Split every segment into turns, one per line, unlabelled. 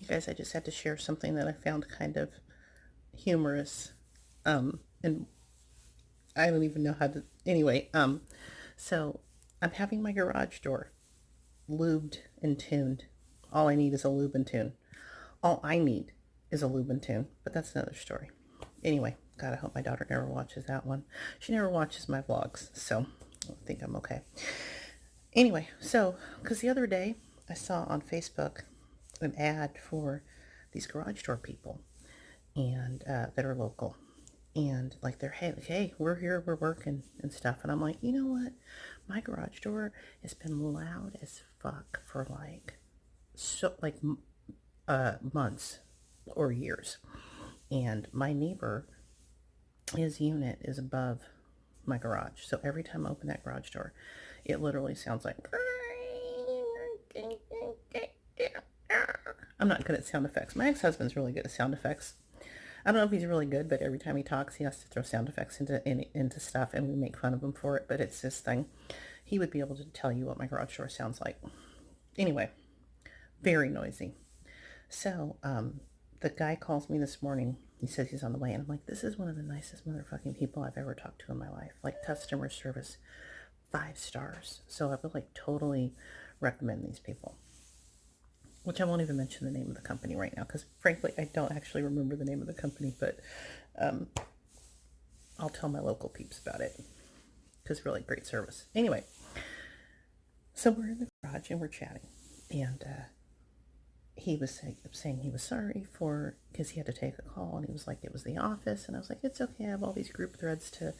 You guys, I just had to share something that I found kind of humorous. And I don't even know how to. Anyway, so I'm having my garage door lubed and tuned. All I need is a lube and tune. All I need is a lube and tune, but that's another story. Anyway, God, I hope my daughter never watches that one. She never watches my vlogs, so I think I'm okay. Anyway, so, because the other day I saw on Facebook an ad for these garage door people and that are local. And like they're, hey, we're here, we're working and stuff. And I'm like, you know what? My garage door has been loud as fuck for months or years. And my neighbor, his unit is above my garage. So every time I open that garage door, it literally sounds like, I'm not good at sound effects. My ex-husband's really good at sound effects. I don't know if he's really good, but every time he talks, he has to throw sound effects into stuff, and we make fun of him for it, but it's his thing. He would be able to tell you what my garage door sounds like. Anyway, very noisy. So, the guy calls me this morning. He says he's on the way, and I'm like, this is one of the nicest motherfucking people I've ever talked to in my life. Like, customer service, 5 stars. So I would like totally recommend these people. Which I won't even mention the name of the company right now, because frankly, I don't actually remember the name of the company, but I'll tell my local peeps about it, because really great service. Anyway, so we're in the garage and we're chatting, and he was saying he was sorry because he had to take a call, and he was like, it was the office, and I was like, it's okay, I have all these group threads to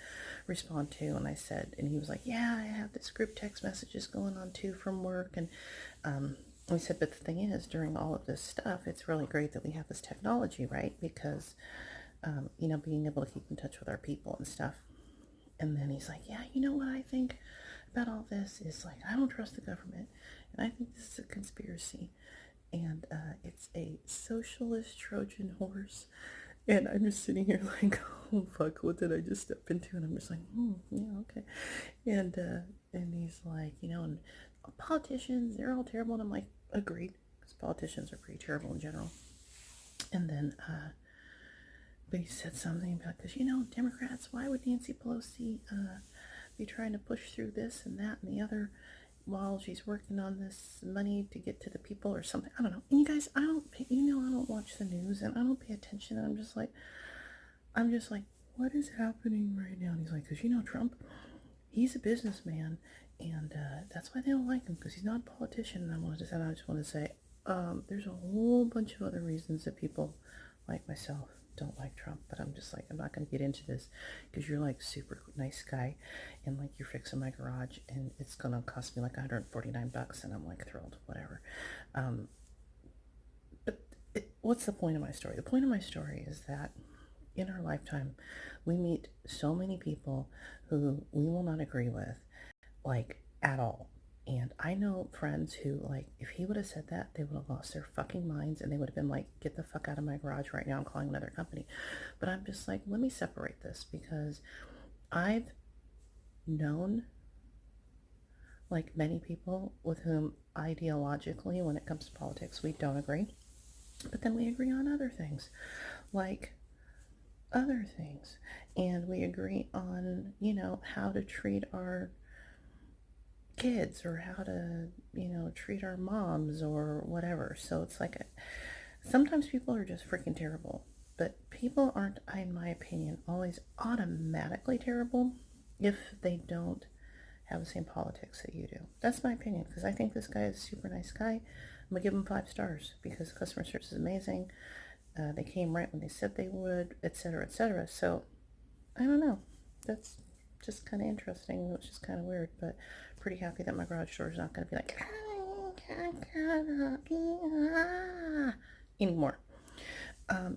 respond to, and I said, and he was like, yeah, I have this group text messages going on too from work, and we said, but the thing is, during all of this stuff, it's really great that we have this technology, right? Because, being able to keep in touch with our people and stuff. And then he's like, yeah, you know what I think about all this is, like, I don't trust the government, and I think this is a conspiracy, and it's a socialist Trojan horse. And I'm just sitting here like, oh fuck, what did I just step into? And I'm just like, yeah, okay. And he's like, and politicians, they're all terrible. And I'm like, agreed, because politicians are pretty terrible in general. And then, but he said something about, because, Democrats, why would Nancy Pelosi be trying to push through this and that and the other while she's working on this money to get to the people or something? I don't know. And you guys, I don't watch the news, and I don't pay attention. And I'm just like, what is happening right now? And he's like, because Trump, he's a businessman, and that's why they don't like him, because he's not a politician. And I just want to say, there's a whole bunch of other reasons that people like myself don't like Trump, but I'm just like, I'm not going to get into this, because you're like super nice guy, and like you're fixing my garage, and it's going to cost me like $149, and I'm like thrilled, whatever. But what's the point of my story? The point of my story is that in our lifetime, we meet so many people who we will not agree with, like, at all. And I know friends who, like, if he would have said that, they would have lost their fucking minds, and they would have been like, get the fuck out of my garage right now, I'm calling another company. But I'm just like, let me separate this, because I've known, like, many people with whom ideologically, when it comes to politics, we don't agree. But then we agree on other things, and we agree on, how to treat our kids, or how to, treat our moms or whatever. So it's like, sometimes people are just freaking terrible, but people aren't, in my opinion, always automatically terrible if they don't have the same politics that you do. That's my opinion, because I think this guy is a super nice guy. I'm gonna give him 5 stars, because customer service is amazing. They came right when they said they would, etc., etc. So I don't know. That's just kind of interesting, which is kind of weird, but pretty happy that my garage door is not going to be like anymore.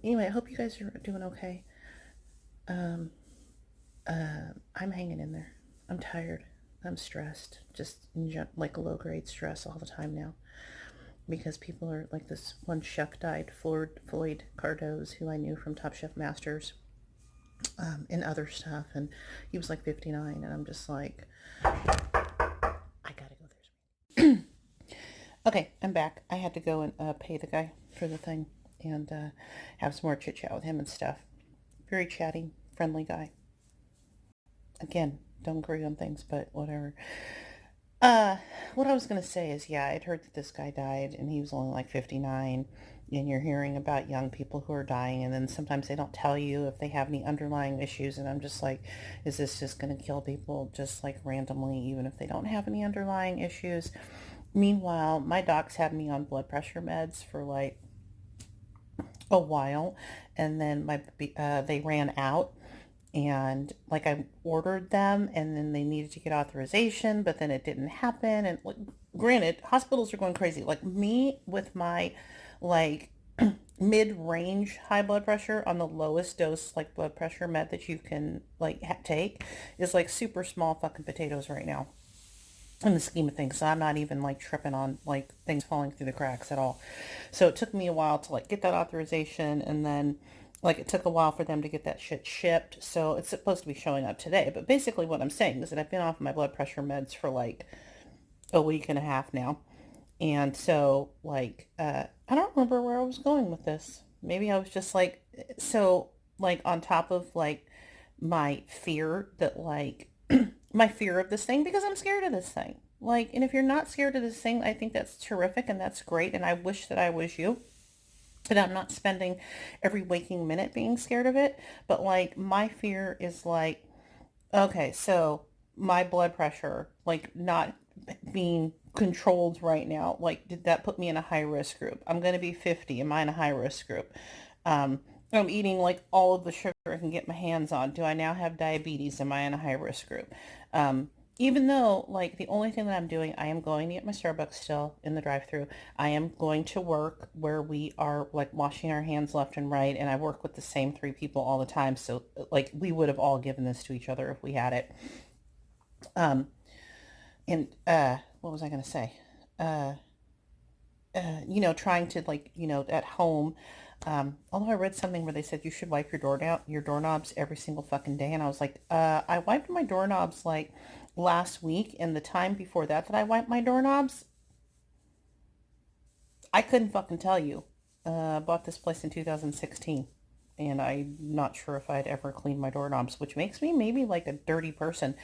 Anyway, I hope you guys are doing okay. I'm hanging in there. I'm tired. I'm stressed. Just like low-grade stress all the time now, because people are like, this one chef died, Floyd Cardoz, who I knew from Top Chef Masters, and other stuff, and he was like 59, and I'm just like, I gotta go. There's Okay, I'm back. I had to go and pay the guy for the thing and have some more chit chat with him and stuff. Very chatty, friendly guy. Again, don't agree on things, but whatever. Uh, what I was gonna say is, yeah, I'd heard that this guy died and he was only like 59. And you're hearing about young people who are dying, and then sometimes they don't tell you if they have any underlying issues. And I'm just like, is this just gonna kill people just like randomly, even if they don't have any underlying issues? Meanwhile, my docs had me on blood pressure meds for like a while, and then they ran out, and like I ordered them, and then they needed to get authorization, but then it didn't happen. And like, granted, hospitals are going crazy. Like me with my like mid-range high blood pressure on the lowest dose like blood pressure med that you can like take is like super small fucking potatoes right now in the scheme of things. So I'm not even like tripping on like things falling through the cracks at all. So it took me a while to like get that authorization, and then like it took a while for them to get that shit shipped. So it's supposed to be showing up today. But basically what I'm saying is that I've been off my blood pressure meds for like a week and a half now. And so like I don't remember where I was going with this. Maybe I was just like, so like on top of like my fear that like my fear of this thing, because I'm scared of this thing. Like, and if you're not scared of this thing, I think that's terrific and that's great. And I wish that I was you. And I'm not spending every waking minute being scared of it. But like my fear is like, okay, so my blood pressure, like not being controlled right now, like did that put me in a high risk group? I'm going to be 50. Am I in a high risk group? Um, I'm eating like all of the sugar I can get my hands on. Do I now have diabetes? Am I in a high risk group? Um, Even though like the only thing that I'm doing, I am going to get my Starbucks still in the drive-through. I am going to work where we are like washing our hands left and right, and I work with the same three people all the time. So like we would have all given this to each other if we had it. Um, and what was I going to say? Uh, Trying to like, at home. Although I read something where they said you should wipe your doorknobs every single fucking day, and I was like, I wiped my doorknobs like last week, and the time before that I wiped my doorknobs, I couldn't fucking tell you. I bought this place in 2016, and I'm not sure if I'd ever cleaned my doorknobs, which makes me maybe like a dirty person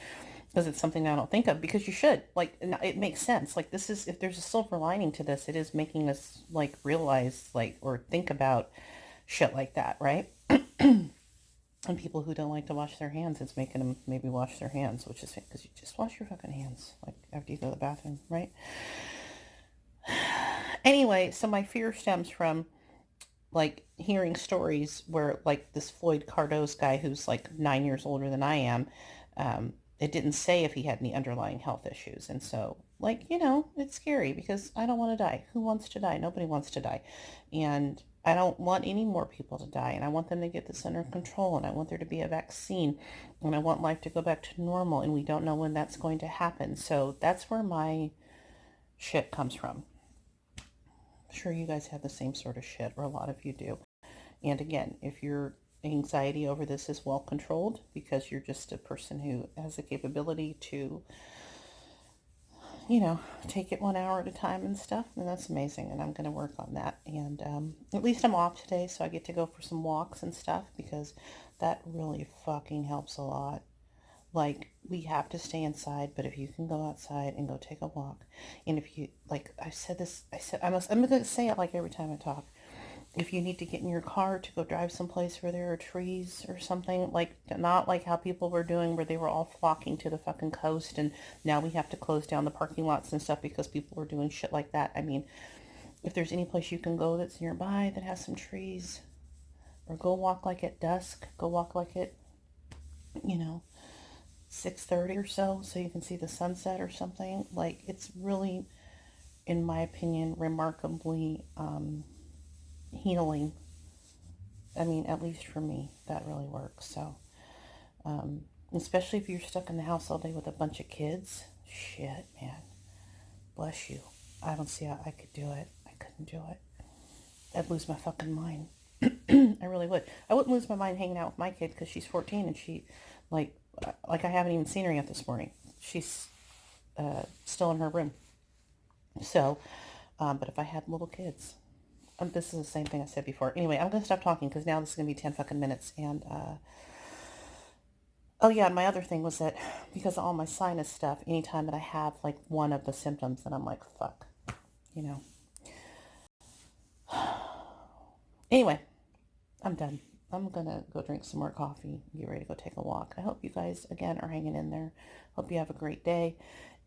because it's something I don't think of, because you should. Like, it makes sense. Like, this is, if there's a silver lining to this, it is making us like realize like or think about shit like that, right? And people who don't like to wash their hands, it's making them maybe wash their hands, which is because you just wash your fucking hands like after you go to the bathroom, right? Anyway, so my fear stems from like hearing stories where like this Floyd Cardoz guy who's like 9 years older than I am, it didn't say if he had any underlying health issues. And so like, it's scary because I don't want to die. Who wants to die? Nobody wants to die. And I don't want any more people to die. And I want them to get this under control. And I want there to be a vaccine. And I want life to go back to normal. And we don't know when that's going to happen. So that's where my shit comes from. I'm sure you guys have the same sort of shit, or a lot of you do. And again, if your anxiety over this is well controlled because you're just a person who has the capability to, take it 1 hour at a time and stuff, then that's amazing. And I'm going to work on that. And at least I'm off today, so I get to go for some walks and stuff, because that really fucking helps a lot. Like, we have to stay inside, but if you can go outside and go take a walk, and if you, like, I'm going to say it like every time I talk. If you need to get in your car to go drive someplace where there are trees or something, like, not like how people were doing where they were all flocking to the fucking coast, and now we have to close down the parking lots and stuff because people were doing shit like that. I mean, if there's any place you can go that's nearby that has some trees, or go walk like at dusk, go walk like at, 6:30 or so you can see the sunset or something. Like, it's really, in my opinion, remarkably healing. I mean, at least for me, that really works. So, especially if you're stuck in the house all day with a bunch of kids. Shit, man. Bless you. I don't see how I could do it. I couldn't do it. I'd lose my fucking mind. I really would. I wouldn't lose my mind hanging out with my kid because she's 14 and she, like I haven't even seen her yet this morning. She's still in her room. So, But if I had little kids, this is the same thing I said before. Anyway, I'm going to stop talking because now this is going to be 10 fucking minutes. And, oh yeah, and my other thing was that because of all my sinus stuff, anytime that I have like one of the symptoms, then I'm like, fuck, you know. Anyway, I'm done. I'm going to go drink some more coffee, get ready to go take a walk. I hope you guys, again, are hanging in there. Hope you have a great day.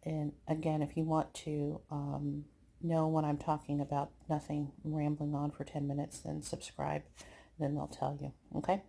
And again, if you want to know when I'm talking about nothing, rambling on for 10 minutes, then subscribe. Then they'll tell you. Okay?